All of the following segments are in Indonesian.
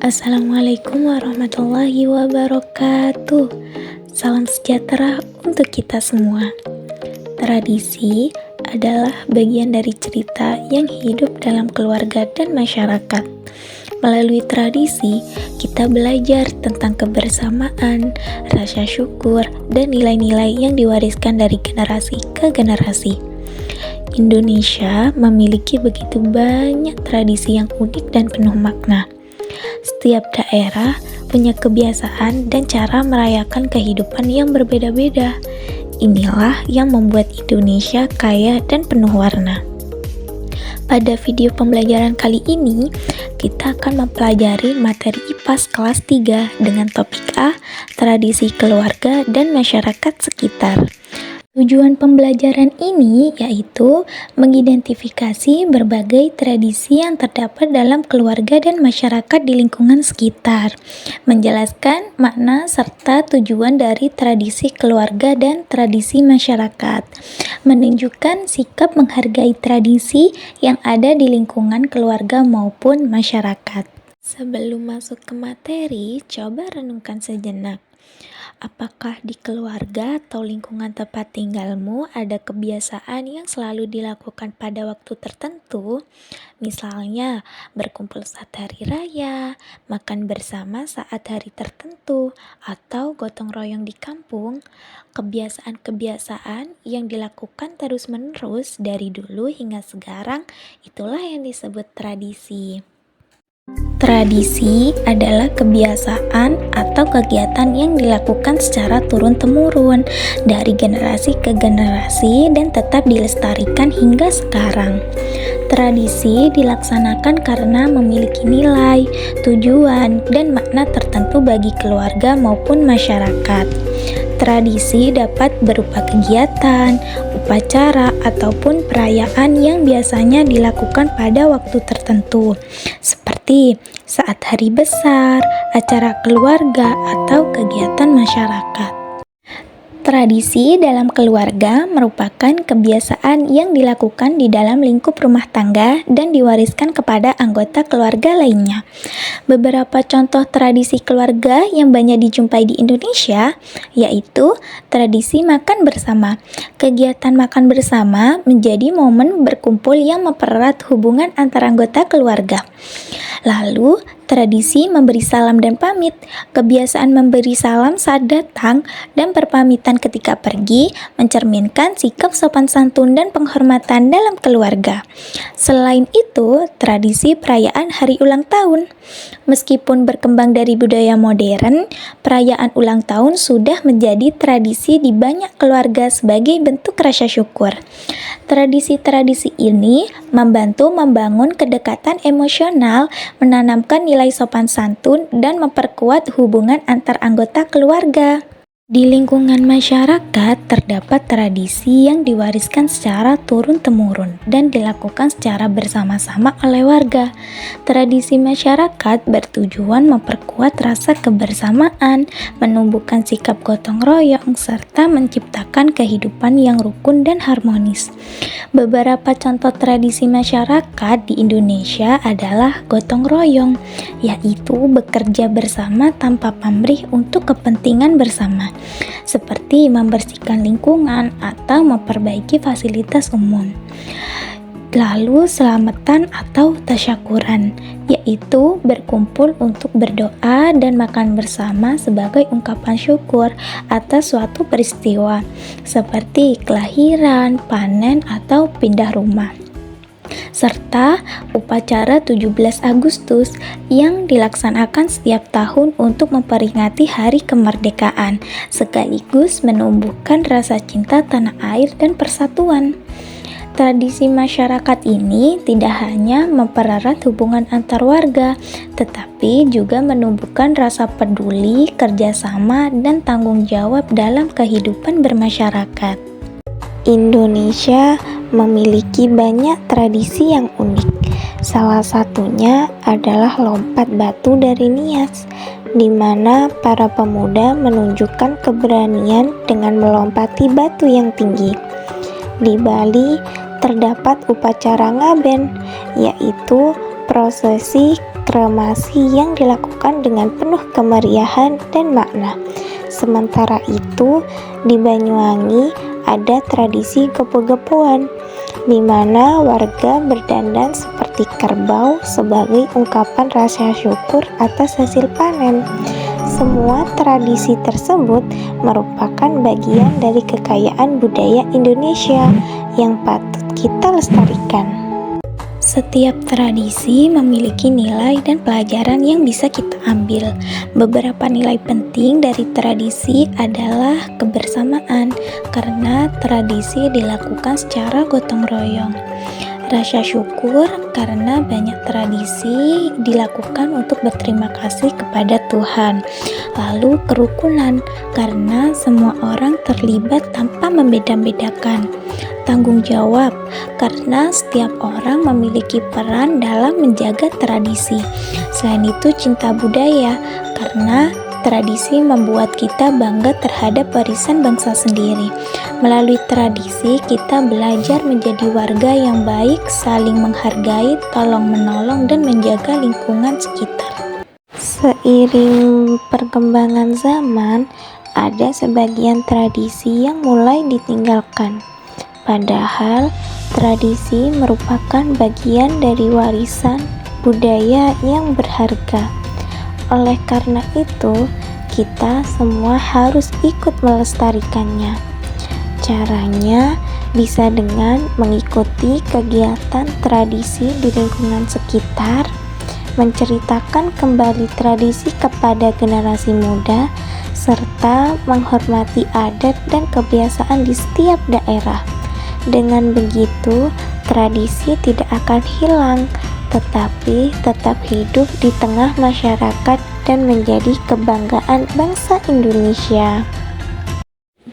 Assalamualaikum warahmatullahi wabarakatuh. Salam sejahtera untuk kita semua. Tradisi adalah bagian dari cerita yang hidup dalam keluarga dan masyarakat. Melalui tradisi, kita belajar tentang kebersamaan, rasa syukur, dan nilai-nilai yang diwariskan dari generasi ke generasi. Indonesia memiliki begitu banyak tradisi yang unik dan penuh makna. Setiap daerah punya kebiasaan dan cara merayakan kehidupan yang berbeda-beda. Inilah yang membuat Indonesia kaya dan penuh warna. Pada video pembelajaran kali ini, kita akan mempelajari materi IPAS kelas 3 dengan topik A, tradisi keluarga dan masyarakat sekitar. Tujuan pembelajaran ini yaitu mengidentifikasi berbagai tradisi yang terdapat dalam keluarga dan masyarakat di lingkungan sekitar, menjelaskan makna serta tujuan dari tradisi keluarga dan tradisi masyarakat, menunjukkan sikap menghargai tradisi yang ada di lingkungan keluarga maupun masyarakat. Sebelum masuk ke materi, coba renungkan sejenak. Apakah di keluarga atau lingkungan tempat tinggalmu ada kebiasaan yang selalu dilakukan pada waktu tertentu? Misalnya, berkumpul saat hari raya, makan bersama saat hari tertentu, atau gotong royong di kampung. Kebiasaan-kebiasaan yang dilakukan terus-menerus dari dulu hingga sekarang, itulah yang disebut tradisi. Tradisi adalah kebiasaan atau kegiatan yang dilakukan secara turun-temurun dari generasi ke generasi dan tetap dilestarikan hingga sekarang. Tradisi dilaksanakan karena memiliki nilai, tujuan, dan makna tertentu bagi keluarga maupun masyarakat. Tradisi dapat berupa kegiatan, upacara, ataupun perayaan yang biasanya dilakukan pada waktu tertentu, seperti saat hari besar, acara keluarga, atau kegiatan masyarakat. Tradisi dalam keluarga merupakan kebiasaan yang dilakukan di dalam lingkup rumah tangga dan diwariskan kepada anggota keluarga lainnya. Beberapa contoh tradisi keluarga yang banyak dijumpai di Indonesia yaitu tradisi makan bersama. Kegiatan makan bersama menjadi momen berkumpul yang mempererat hubungan antar anggota keluarga. Lalu, tradisi memberi salam dan pamit. Kebiasaan memberi salam saat datang dan berpamitan ketika pergi mencerminkan sikap sopan santun dan penghormatan dalam keluarga. Selain itu, tradisi perayaan hari ulang tahun. Meskipun berkembang dari budaya modern, perayaan ulang tahun sudah menjadi tradisi di banyak keluarga sebagai bentuk rasa syukur. Tradisi-tradisi ini membantu membangun kedekatan emosional, menanamkan nilai sopan santun, dan memperkuat hubungan antar anggota keluarga. Di lingkungan masyarakat terdapat tradisi yang diwariskan secara turun-temurun dan dilakukan secara bersama-sama oleh warga. Tradisi masyarakat bertujuan memperkuat rasa kebersamaan, menumbuhkan sikap gotong royong, serta menciptakan kehidupan yang rukun dan harmonis. Beberapa contoh tradisi masyarakat di Indonesia adalah gotong royong, yaitu bekerja bersama tanpa pamrih untuk kepentingan bersama, seperti membersihkan lingkungan atau memperbaiki fasilitas umum. Lalu selamatan atau tasyakuran, yaitu berkumpul untuk berdoa dan makan bersama sebagai ungkapan syukur atas suatu peristiwa, seperti kelahiran, panen, atau pindah rumah. Serta upacara 17 Agustus yang dilaksanakan setiap tahun untuk memperingati hari kemerdekaan, sekaligus menumbuhkan rasa cinta tanah air dan persatuan. Tradisi masyarakat ini tidak hanya mempererat hubungan antar warga, tetapi juga menumbuhkan rasa peduli, kerjasama, dan tanggung jawab dalam kehidupan bermasyarakat. Indonesia memiliki banyak tradisi yang unik. Salah satunya adalah lompat batu dari Nias, di mana para pemuda menunjukkan keberanian dengan melompati batu yang tinggi. Di Bali terdapat upacara ngaben, yaitu prosesi kremasi yang dilakukan dengan penuh kemeriahan dan makna. Sementara itu, di Banyuwangi ada tradisi gepo-gepoan, di mana warga berdandan seperti kerbau sebagai ungkapan rasa syukur atas hasil panen. Semua tradisi tersebut merupakan bagian dari kekayaan budaya Indonesia yang patut kita lestarikan. Setiap tradisi memiliki nilai dan pelajaran yang bisa kita ambil. Beberapa nilai penting dari tradisi adalah kebersamaan, karena tradisi dilakukan secara gotong royong. Rasa syukur, karena banyak tradisi dilakukan untuk berterima kasih kepada Tuhan. Lalu kerukunan, karena semua orang terlibat tanpa membeda-bedakan. Tanggung jawab, karena setiap orang memiliki peran dalam menjaga tradisi. Selain itu, cinta budaya, karena tradisi membuat kita bangga terhadap warisan bangsa sendiri. Melalui tradisi, kita belajar menjadi warga yang baik, saling menghargai, tolong-menolong, dan menjaga lingkungan sekitar. Seiring perkembangan zaman, ada sebagian tradisi yang mulai ditinggalkan. Padahal, tradisi merupakan bagian dari warisan budaya yang berharga. Oleh karena itu, kita semua harus ikut melestarikannya. Caranya bisa dengan mengikuti kegiatan tradisi di lingkungan sekitar, menceritakan kembali tradisi kepada generasi muda, serta menghormati adat dan kebiasaan di setiap daerah. Dengan begitu, tradisi tidak akan hilang, tetapi tetap hidup di tengah masyarakat dan menjadi kebanggaan bangsa Indonesia.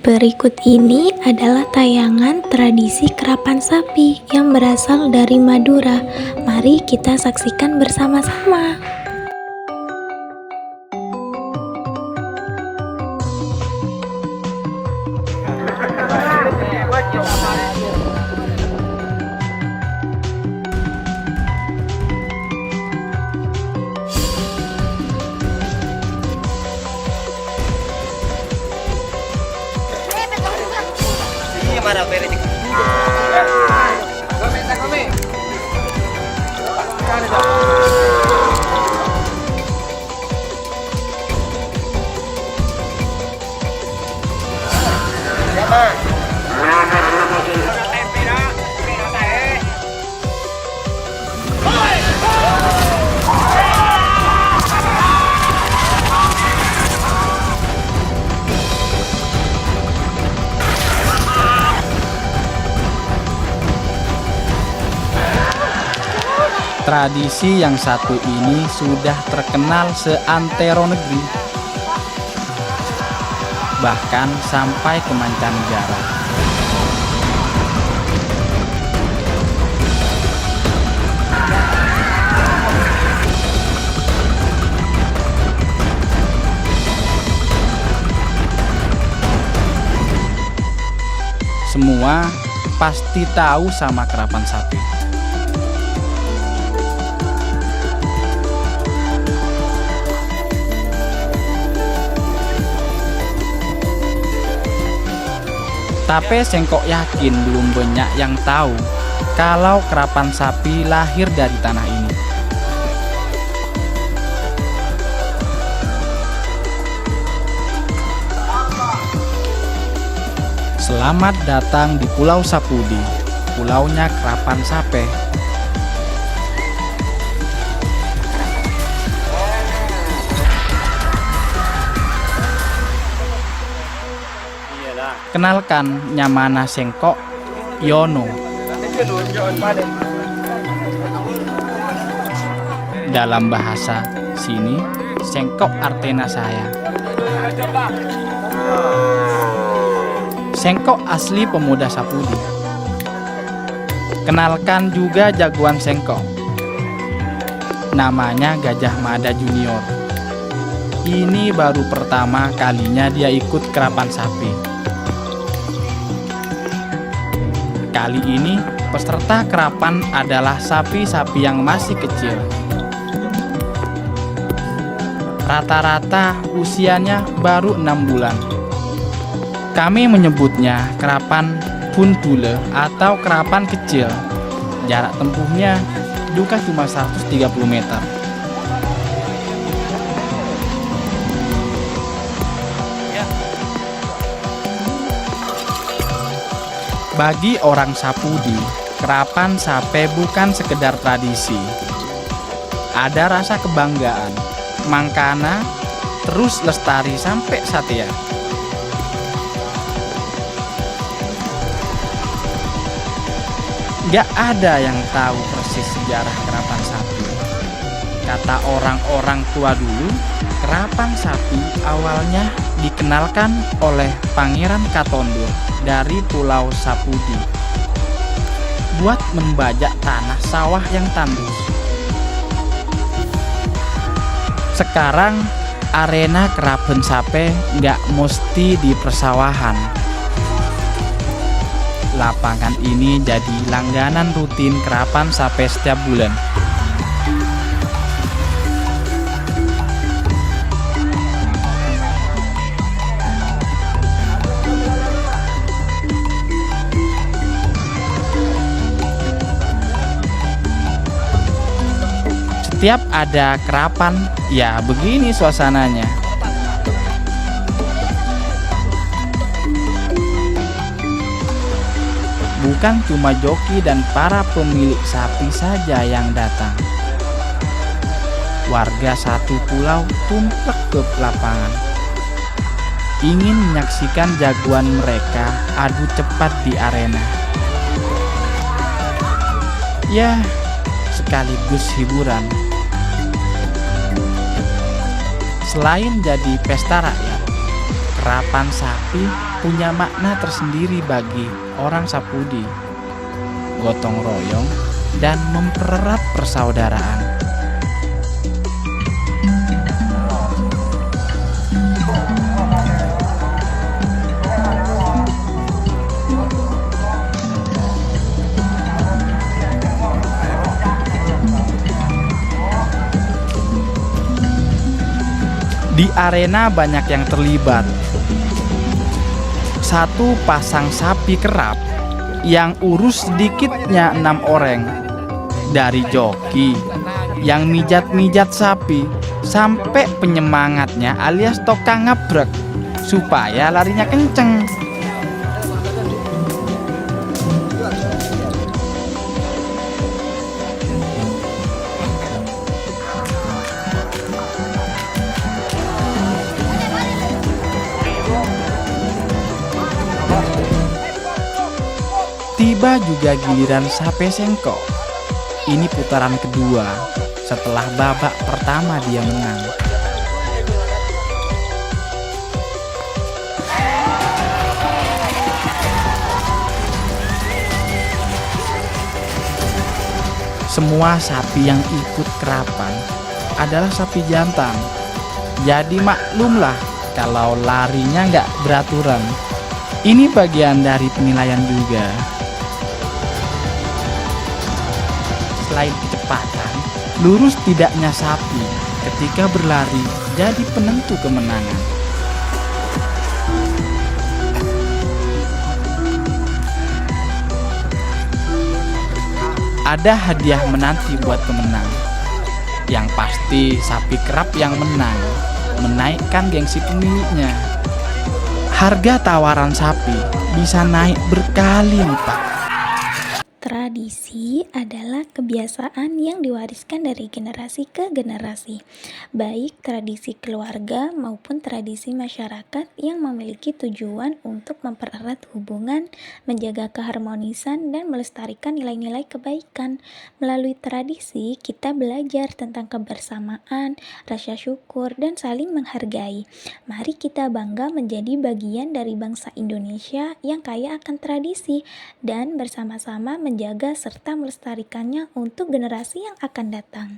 Berikut ini adalah tayangan tradisi kerapan sapi yang berasal dari Madura. Mari kita saksikan bersama-sama. Tradisi yang satu ini sudah terkenal seantero negeri, bahkan sampai ke mancanegara. Semua pasti tahu sama kerapan sapi. Tapi Sengkok yakin belum banyak yang tahu kalau kerapan sapi lahir dari tanah ini. Selamat datang di Pulau Sapudi, pulaunya kerapan sapi. Kenalkan, nyamana Sengkok Yono. Dalam bahasa sini, Sengkok artena saya. Sengkok asli pemuda Sapudi. Kenalkan juga jagoan Sengkok. Namanya Gajah Mada Junior. Ini baru pertama kalinya dia ikut kerapan sapi. Kali ini peserta kerapan adalah sapi-sapi yang masih kecil. Rata-rata usianya baru 6 bulan. Kami menyebutnya kerapan Bunbule atau kerapan kecil. Jarak tempuhnya juga cuma 130 meter. Bagi orang Sapudi, kerapan sape bukan sekedar tradisi. Ada rasa kebanggaan, mangkana terus lestari sampai satia. Gak ada yang tahu persis sejarah kerapan sapi. Kata orang-orang tua dulu, kerapan sapi awalnya dikenalkan oleh Pangeran Katondor dari Pulau Sapudi buat membajak tanah sawah yang tandus. Sekarang arena kerapan sape nggak mesti di persawahan. Lapangan ini jadi langganan rutin kerapan sape setiap bulan. Setiap ada kerapan, ya begini suasananya. Bukan cuma joki dan para pemilik sapi saja yang datang. Warga satu pulau tumplek ke lapangan, ingin menyaksikan jagoan mereka adu cepat di arena. Ya, sekaligus hiburan. Selain jadi pesta rakyat, kerapan sapi punya makna tersendiri bagi orang Sapudi. Gotong royong dan mempererat persaudaraan. Di arena banyak yang terlibat. Satu pasang sapi kerap yang urus sedikitnya 6 orang. Dari joki yang mijat-mijat sapi sampai penyemangatnya alias tukang ngabrek supaya larinya kenceng. Tiba juga giliran sape sengkok. Ini putaran kedua setelah babak pertama dia menang. Semua sapi yang ikut kerapan adalah sapi jantan. Jadi maklumlah kalau larinya nggak beraturan. Ini bagian dari penilaian juga. Selain kecepatan, lurus tidaknya sapi ketika berlari jadi penentu kemenangan. Ada hadiah menanti buat pemenang. Yang pasti sapi kerap yang menang, menaikkan gengsi pemiliknya. Harga tawaran sapi bisa naik berkali lipat. Tradisi adalah kebiasaan yang diwariskan dari generasi ke generasi, baik tradisi keluarga maupun tradisi masyarakat yang memiliki tujuan untuk mempererat hubungan, menjaga keharmonisan, dan melestarikan nilai-nilai kebaikan. Melalui tradisi, kita belajar tentang kebersamaan, rasa syukur, dan saling menghargai. Mari kita bangga menjadi bagian dari bangsa Indonesia yang kaya akan tradisi dan bersama-sama menjaga serta melestarikannya untuk generasi yang akan datang.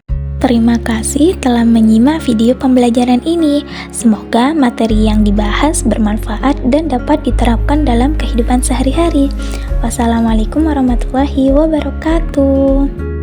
Terima kasih telah menyimak video pembelajaran ini. Semoga materi yang dibahas bermanfaat dan dapat diterapkan dalam kehidupan sehari-hari. Wassalamualaikum warahmatullahi wabarakatuh.